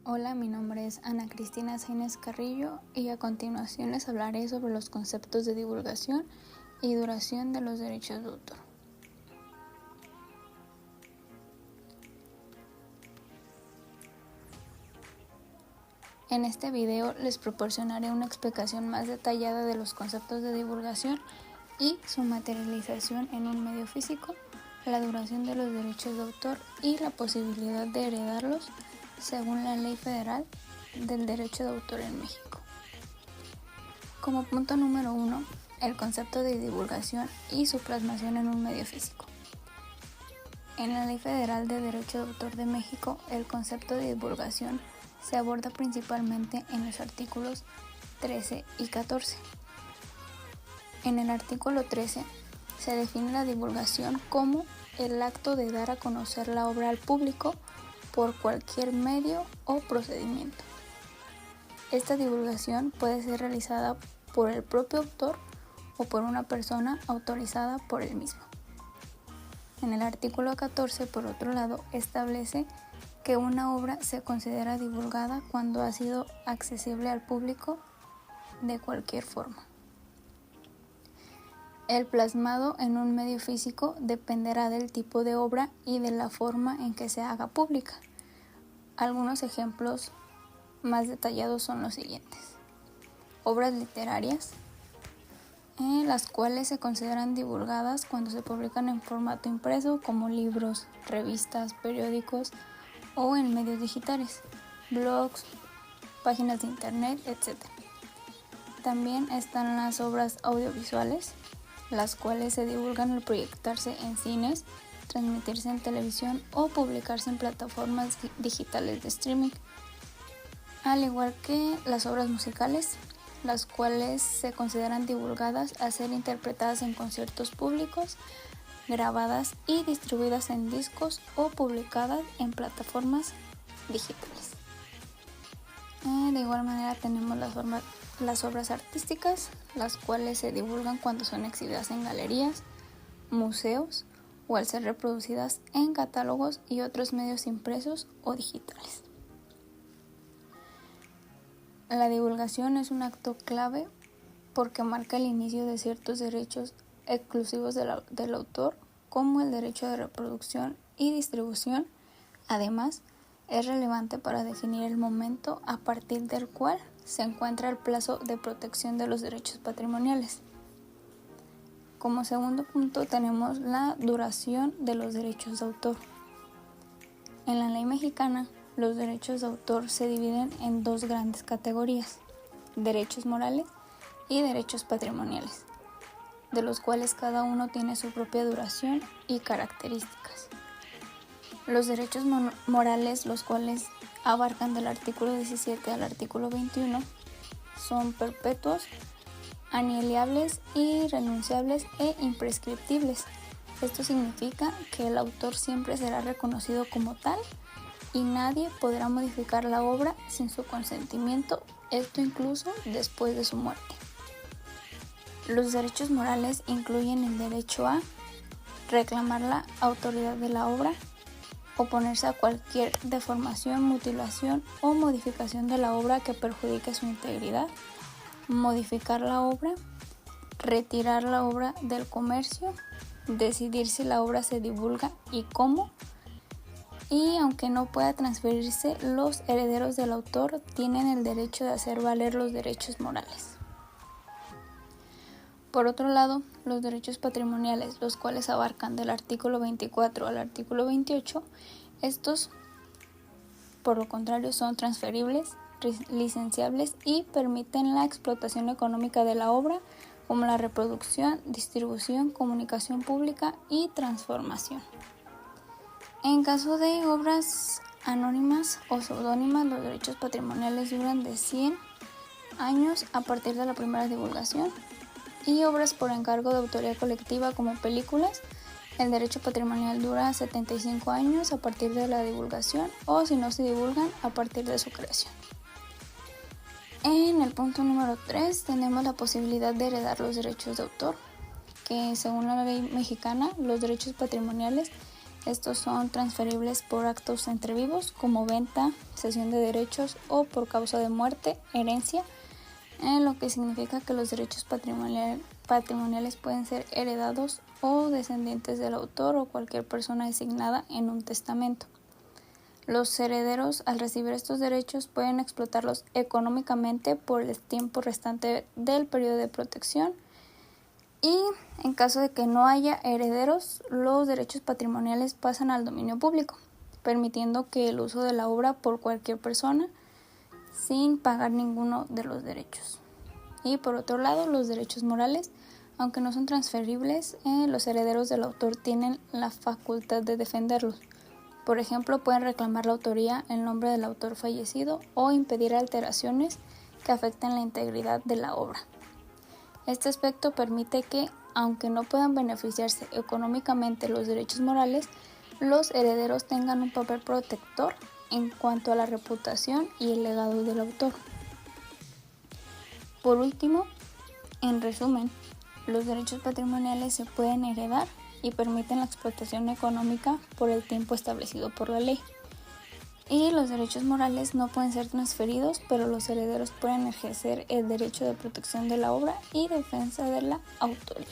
Hola, mi nombre es Ana Cristina Sainz Carrillo y a continuación les hablaré sobre los conceptos de divulgación y duración de los derechos de autor. En este video les proporcionaré una explicación más detallada de los conceptos de divulgación y su materialización en un medio físico, la duración de los derechos de autor y la posibilidad de heredarlos según la Ley Federal del Derecho de Autor en México. Como punto número 1, el concepto de divulgación y su plasmación en un medio físico. En la Ley Federal de Derecho de Autor de México, el concepto de divulgación se aborda principalmente en los artículos 13 y 14. En el artículo 13 se define la divulgación como el acto de dar a conocer la obra al público por cualquier medio o procedimiento. Esta divulgación puede ser realizada por el propio autor o por una persona autorizada por él mismo. En el artículo 14, por otro lado, establece que una obra se considera divulgada cuando ha sido accesible al público de cualquier forma. El plasmado en un medio físico dependerá del tipo de obra y de la forma en que se haga pública. Algunos ejemplos más detallados son los siguientes. Obras literarias, las cuales se consideran divulgadas cuando se publican en formato impreso como libros, revistas, periódicos o en medios digitales, blogs, páginas de internet, etc. También están las obras audiovisuales, las cuales se divulgan al proyectarse en cines, transmitirse en televisión o publicarse en plataformas digitales de streaming, al igual que las obras musicales, las cuales se consideran divulgadas al ser interpretadas en conciertos públicos, grabadas y distribuidas en discos o publicadas en plataformas digitales. De igual manera tenemos las obras artísticas, las cuales se divulgan cuando son exhibidas en galerías, museos o al ser reproducidas en catálogos y otros medios impresos o digitales. La divulgación es un acto clave porque marca el inicio de ciertos derechos exclusivos del autor, como el derecho de reproducción y distribución. Además, es relevante para definir el momento a partir del cual se encuentra el plazo de protección de los derechos patrimoniales. Como segundo punto tenemos la duración de los derechos de autor. En la ley mexicana, los derechos de autor se dividen en dos grandes categorías: derechos morales y derechos patrimoniales, de los cuales cada uno tiene su propia duración y características. Los derechos morales, los cuales abarcan del artículo 17 al artículo 21, son perpetuos, inalienables, irrenunciables e imprescriptibles. Esto significa que el autor siempre será reconocido como tal y nadie podrá modificar la obra sin su consentimiento, esto incluso después de su muerte. Los derechos morales incluyen el derecho a reclamar la autoridad de la obra, oponerse a cualquier deformación, mutilación o modificación de la obra que perjudique su integridad, modificar la obra, retirar la obra del comercio, decidir si la obra se divulga y cómo, y aunque no pueda transferirse, los herederos del autor tienen el derecho de hacer valer los derechos morales. Por otro lado, los derechos patrimoniales, los cuales abarcan del artículo 24 al artículo 28, estos, por lo contrario, son transferibles, licenciables y permiten la explotación económica de la obra, como la reproducción, distribución, comunicación pública y transformación. En caso de obras anónimas o seudónimas, los derechos patrimoniales duran de 100 años a partir de la primera divulgación, y obras por encargo de autoría colectiva como películas, el derecho patrimonial dura 75 años a partir de la divulgación, o si no se divulgan, a partir de su creación. En el punto número 3 tenemos la posibilidad de heredar los derechos de autor, que según la ley mexicana, los derechos patrimoniales Estos son transferibles por actos entre vivos, como venta, cesión de derechos o por causa de muerte, herencia, lo que significa que los derechos patrimoniales pueden ser heredados o descendientes del autor o cualquier persona designada en un testamento. Los herederos, al recibir estos derechos, pueden explotarlos económicamente por el tiempo restante del periodo de protección. Y en caso de que no haya herederos, los derechos patrimoniales pasan al dominio público, permitiendo que el uso de la obra por cualquier persona sin pagar ninguno de los derechos. Y por otro lado, los derechos morales, aunque no son transferibles, los herederos del autor tienen la facultad de defenderlos. Por ejemplo, pueden reclamar la autoría en nombre del autor fallecido o impedir alteraciones que afecten la integridad de la obra. Este aspecto permite que, aunque no puedan beneficiarse económicamente los derechos morales, los herederos tengan un papel protector en cuanto a la reputación y el legado del autor. Por último, en resumen, los derechos patrimoniales se pueden heredar y permiten la explotación económica por el tiempo establecido por la ley. Y los derechos morales no pueden ser transferidos, pero los herederos pueden ejercer el derecho de protección de la obra y defensa de la autoría.